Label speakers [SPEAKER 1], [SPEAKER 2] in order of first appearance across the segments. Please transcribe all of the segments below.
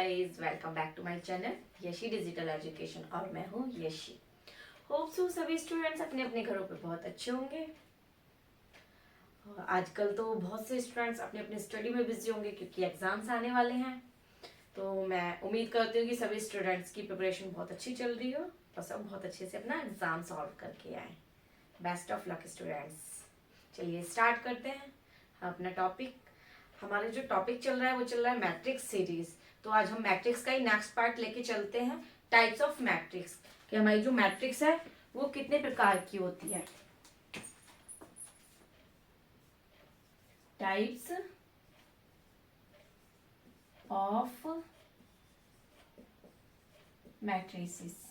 [SPEAKER 1] Guys, welcome back to my channel Yashi digital education और मैं हूँ यशी। होप सो सभी स्टूडेंट्स अपने अपने घरों पे बहुत अच्छे होंगे। आजकल तो बहुत से स्टूडेंट्स अपने अपने स्टडी में बिजी होंगे क्योंकि एग्जाम्स आने वाले हैं। तो मैं उम्मीद करती हूँ कि सभी स्टूडेंट्स की प्रिपरेशन बहुत अच्छी चल रही हो और सब बहुत अच्छे से अपना एग्जाम सॉल्व करके आए। Best of luck students. चलिए स्टार्ट करते हैं अपना टॉपिक। हमारे जो टॉपिक चल रहा है वो चल रहा है मैट्रिक्स सीरीज। तो आज हम मैट्रिक्स का ही नेक्स्ट पार्ट लेके चलते हैं, टाइप्स ऑफ मैट्रिक्स, कि हमारी जो मैट्रिक्स है वो कितने प्रकार की होती है। Types of matrices.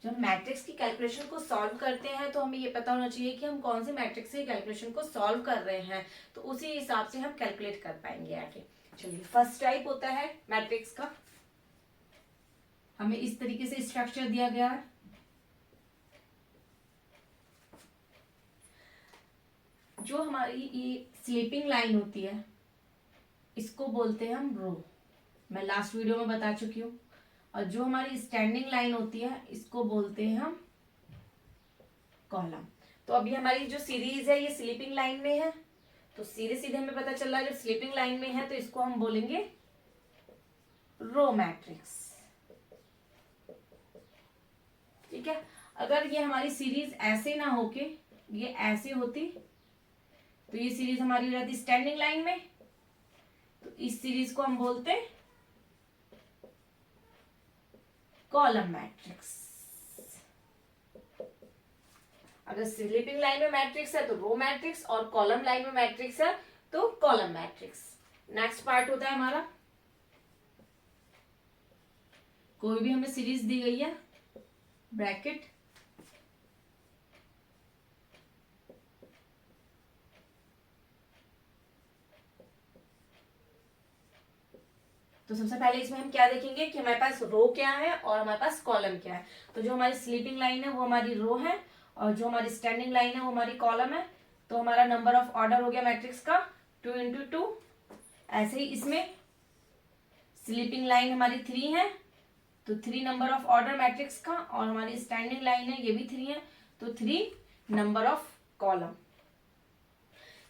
[SPEAKER 1] जब हम मैट्रिक्स की कैलकुलेशन को सॉल्व करते हैं तो हमें ये पता होना चाहिए कि हम कौन से मैट्रिक्स की कैलकुलेशन को सॉल्व कर रहे हैं, तो उसी हिसाब से हम कैलकुलेट कर पाएंगे आगे। चलिए, फर्स्ट टाइप होता है मैट्रिक्स का। हमें इस तरीके से स्ट्रक्चर दिया गया है। जो हमारी ये स्लीपिंग लाइन होती है इसको बोलते हैं हम रो, मैं लास्ट वीडियो में बता चुकी हूँ। और जो हमारी स्टैंडिंग लाइन होती है इसको बोलते हैं हम कॉलम। तो अभी हमारी जो सीरीज है ये स्लीपिंग लाइन में है, तो सीधे सीधे हमें पता चल रहा है जब स्लीपिंग लाइन में है तो इसको हम बोलेंगे रो मैट्रिक्स। ठीक है, अगर ये हमारी सीरीज ऐसे ना होके ये ऐसे होती तो ये सीरीज हमारी रहती स्टैंडिंग लाइन में, तो इस सीरीज को हम बोलते कॉलम मैट्रिक्स। अगर स्लीपिंग लाइन में मैट्रिक्स है तो रो मैट्रिक्स, और कॉलम लाइन में मैट्रिक्स है तो कॉलम मैट्रिक्स। नेक्स्ट पार्ट होता है हमारा, कोई भी हमें सीरीज दी गई है, ब्रैकेट, तो सबसे पहले इसमें हम क्या देखेंगे कि हमारे पास रो क्या है और हमारे पास कॉलम क्या है। तो जो हमारी स्लीपिंग लाइन है वो हमारी रो है और जो हमारी स्टैंडिंग लाइन है वो हमारी कॉलम है। तो हमारा नंबर ऑफ ऑर्डर हो गया मैट्रिक्स का 2 × 2। ऐसे ही इसमें स्लीपिंग लाइन हमारी 3 है तो 3 नंबर ऑफ ऑर्डर मैट्रिक्स का, और हमारी स्टैंडिंग लाइन है ये भी 3 है तो 3 नंबर ऑफ कॉलम।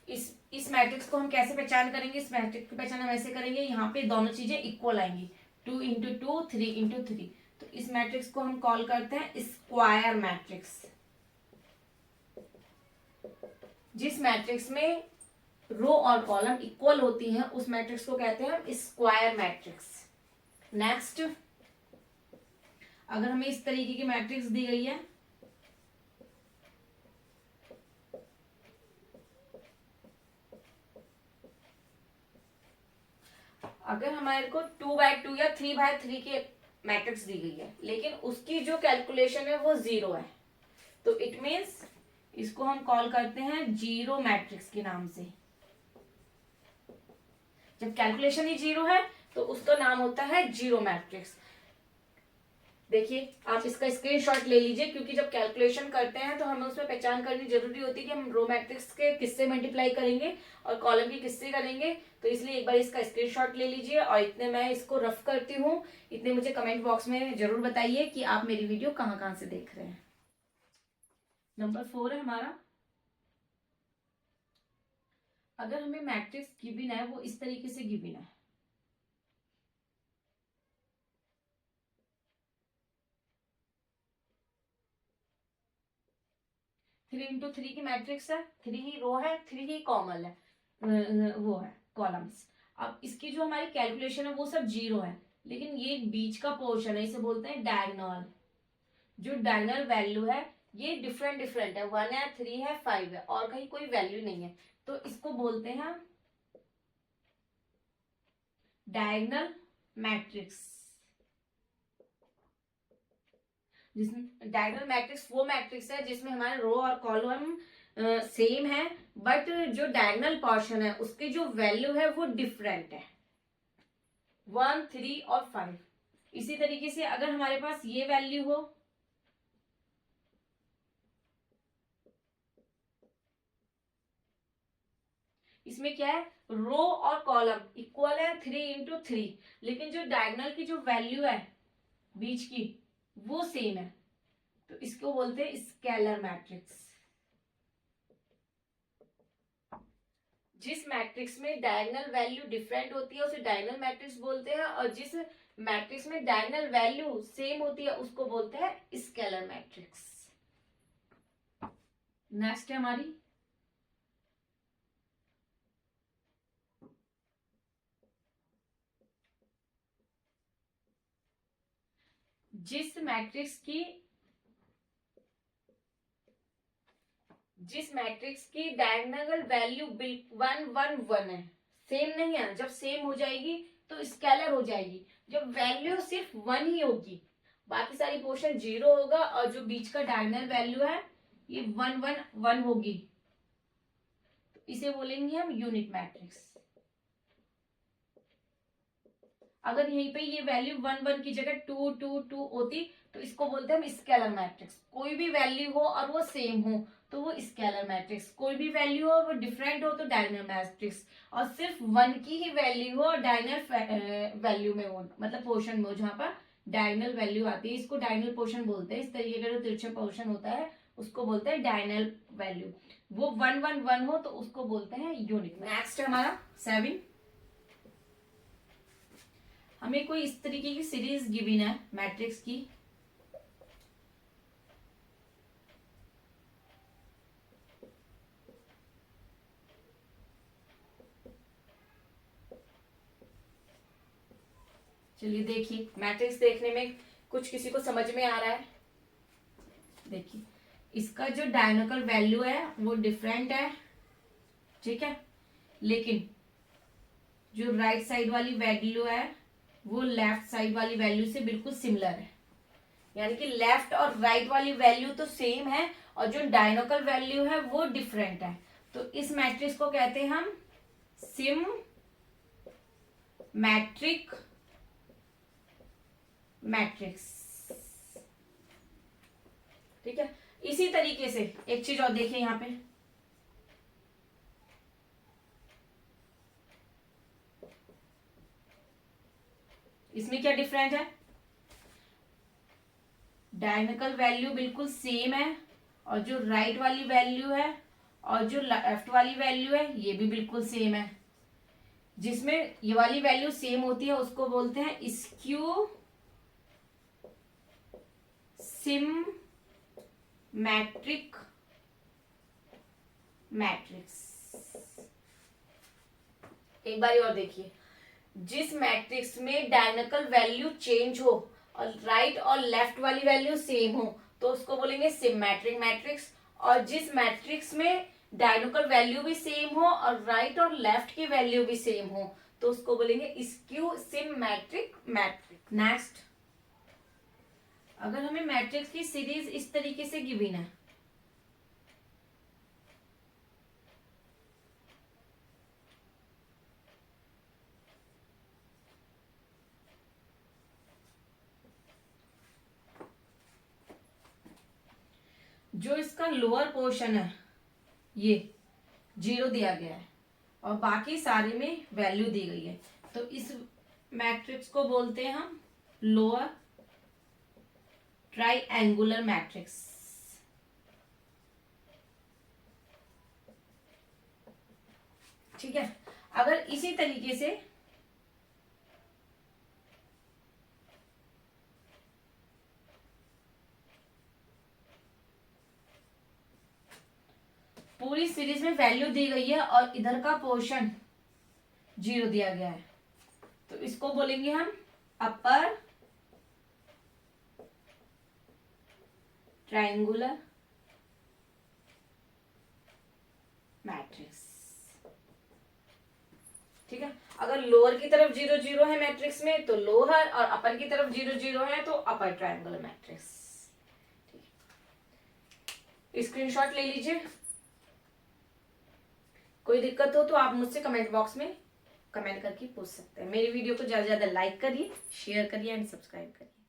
[SPEAKER 1] इस मैट्रिक्स को हम कैसे पहचान करेंगे? इस मैट्रिक्स की पहचान हम ऐसे करेंगे, यहाँ पे दोनों चीजें इक्वल आएंगी, 2 × 2 3 × 3। तो इस मैट्रिक्स को हम कॉल करते हैं स्क्वायर मैट्रिक्स। जिस मैट्रिक्स में रो और कॉलम इक्वल होती हैं उस मैट्रिक्स को कहते हैं हम स्क्वायर मैट्रिक्स। नेक्स्ट, अगर हमें इस तरीके की मैट्रिक्स दी गई है, अगर हमारे को 2/2 या 3/3 की मैट्रिक्स दी गई है लेकिन उसकी जो कैलकुलेशन है वो 0 है, तो इट मीन्स इसको हम कॉल करते हैं जीरो मैट्रिक्स के नाम से। जब कैलकुलेशन ही 0 है तो उसका नाम होता है जीरो मैट्रिक्स। देखिए, आप इसका स्क्रीनशॉट ले लीजिए क्योंकि जब कैलकुलेशन करते हैं तो हमें उसमें पहचान करनी जरूरी होती है कि हम रो मैट्रिक्स के किससे मल्टीप्लाई करेंगे और कॉलम की किससे करेंगे। तो इसलिए एक बार इसका स्क्रीनशॉट ले लीजिए और इतने मैं इसको रफ करती हूँ, इतने मुझे कमेंट बॉक्स में जरूर बताइए कि आप मेरी वीडियो कहाँ कहाँ से देख रहे हैं। नंबर 4 है हमारा, अगर हमें मैट्रिक्स गिवन है वो इस तरीके से गिवन है, थ्री इंटू थ्री की मैट्रिक्स है, 3 ही रो है, 3 ही कॉमन है, वो है कॉलम्स। अब इसकी जो हमारी कैलकुलेशन है वो सब 0 है, लेकिन ये बीच का पोर्शन है, इसे बोलते हैं डायगोनल। जो डायगोनल वैल्यू है ये डिफरेंट डिफरेंट है, 1 है, 3 है, 5 है, और कहीं कोई वैल्यू नहीं है, तो इसको बोलते हैं डायगोनल मैट्रिक्स। जिसमें डायगोनल मैट्रिक्स वो मैट्रिक्स है जिसमें हमारे रो और कॉलम सेम है, बट जो डायगोनल पोर्शन है उसकी जो वैल्यू है वो डिफरेंट है, 1, 3 और 5। इसी तरीके से अगर हमारे पास ये वैल्यू हो, इसमें क्या है, रो और कॉलम इक्वल है 3 × 3, लेकिन जो डायगोनल की जो वैल्यू है बीच की वो सेम है, तो इसको बोलते हैं स्केलर मैट्रिक्स। जिस मैट्रिक्स में डायगोनल वैल्यू डिफरेंट होती है उसे डायगोनल मैट्रिक्स बोलते हैं, और जिस मैट्रिक्स में डायगोनल वैल्यू सेम होती है उसको बोलते हैं स्केलर मैट्रिक्स। नेक्स्ट है हमारी जिस मैट्रिक्स की डायगोनल वैल्यू 1 1 1 है, सेम नहीं है, जब सेम हो जाएगी तो स्केलर हो जाएगी, जब वैल्यू सिर्फ 1 ही होगी, बाकी सारी पोर्शन 0 होगा, और जो बीच का डायगोनल वैल्यू है ये 1 1 1 होगी, तो इसे बोलेंगे हम यूनिट मैट्रिक्स। अगर यहीं पे ये वैल्यू 1 1 की जगह 2 2 2 होती तो इसको बोलते हैं हम स्केलर मैट्रिक्स। कोई भी वैल्यू हो और वो सेम हो तो वो स्केलर मैट्रिक्स, कोई भी वैल्यू हो और वो डिफरेंट हो तो डायगोनल मैट्रिक्स, और सिर्फ 1 की ही वैल्यू हो और डायगोनल वैल्यू में हो, मतलब पोर्शन में हो जहां पर डायगोनल वैल्यू आती है, इसको डायगोनल पोर्शन बोलते हैं। इस तरीके का जो तिरछा पोर्शन होता है उसको बोलते हैं डायगोनल वैल्यू। वो 1 1 1 हो तो उसको बोलते हैं यूनिट। नेक्स्ट है हमारा 7। हमें कोई इस तरीके की सीरीज गिवन है मैट्रिक्स की, चलिए देखिए, मैट्रिक्स देखने में कुछ किसी को समझ में आ रहा है। देखिए इसका जो डायगोनल वैल्यू है वो डिफरेंट है, ठीक है, लेकिन जो राइट साइड वाली वैल्यू है वो लेफ्ट साइड वाली वैल्यू से बिल्कुल सिमिलर है, यानी कि लेफ्ट और राइट वाली वैल्यू तो सेम है और जो डायगोनल वैल्यू है वो डिफरेंट है, तो इस मैट्रिक्स को कहते हैं हम सिम मैट्रिक मैट्रिक्स, ठीक है। इसी तरीके से एक चीज और देखिए यहां पे, इसमें क्या डिफरेंट है, डायगोनल वैल्यू बिल्कुल सेम है और जो राइट वाली वैल्यू है और जो लेफ्ट वाली वैल्यू है ये भी बिल्कुल सेम है। जिसमें ये वाली वैल्यू सेम होती है उसको बोलते हैं स्क्यू सिम मैट्रिक मैट्रिक्स। एक बार और देखिए, जिस मैट्रिक्स में डायगोनल वैल्यू चेंज हो और राइट और लेफ्ट वाली वैल्यू सेम हो तो उसको बोलेंगे सिमेट्रिक मैट्रिक्स, और जिस मैट्रिक्स में डायगोनल वैल्यू भी सेम हो और राइट और लेफ्ट की वैल्यू भी सेम हो तो उसको बोलेंगे स्क्यू सिमेट्रिक मैट्रिक्स। नेक्स्ट, अगर हमें मैट्रिक्स की सीरीज इस तरीके से गिवन है, जो इसका लोअर पोर्शन है ये 0 दिया गया है और बाकी सारे में वैल्यू दी गई है, तो इस मैट्रिक्स को बोलते हैं हम लोअर ट्राइएंगुलर मैट्रिक्स। ठीक है, अगर इसी तरीके से पूरी सीरीज में वैल्यू दी गई है और इधर का पोर्शन 0 दिया गया है तो इसको बोलेंगे हम अपर ट्रायंगुलर मैट्रिक्स। ठीक है, अगर लोअर की तरफ 0 0 है मैट्रिक्स में तो लोअर, और अपर की तरफ 0 0 है तो अपर ट्रायंगुलर मैट्रिक्स। स्क्रीनशॉट ले लीजिए। कोई दिक्कत हो तो आप मुझसे कमेंट बॉक्स में कमेंट करके पूछ सकते हैं। मेरी वीडियो को ज्यादा से ज्यादा लाइक करिए, शेयर करिए एंड सब्सक्राइब करिए।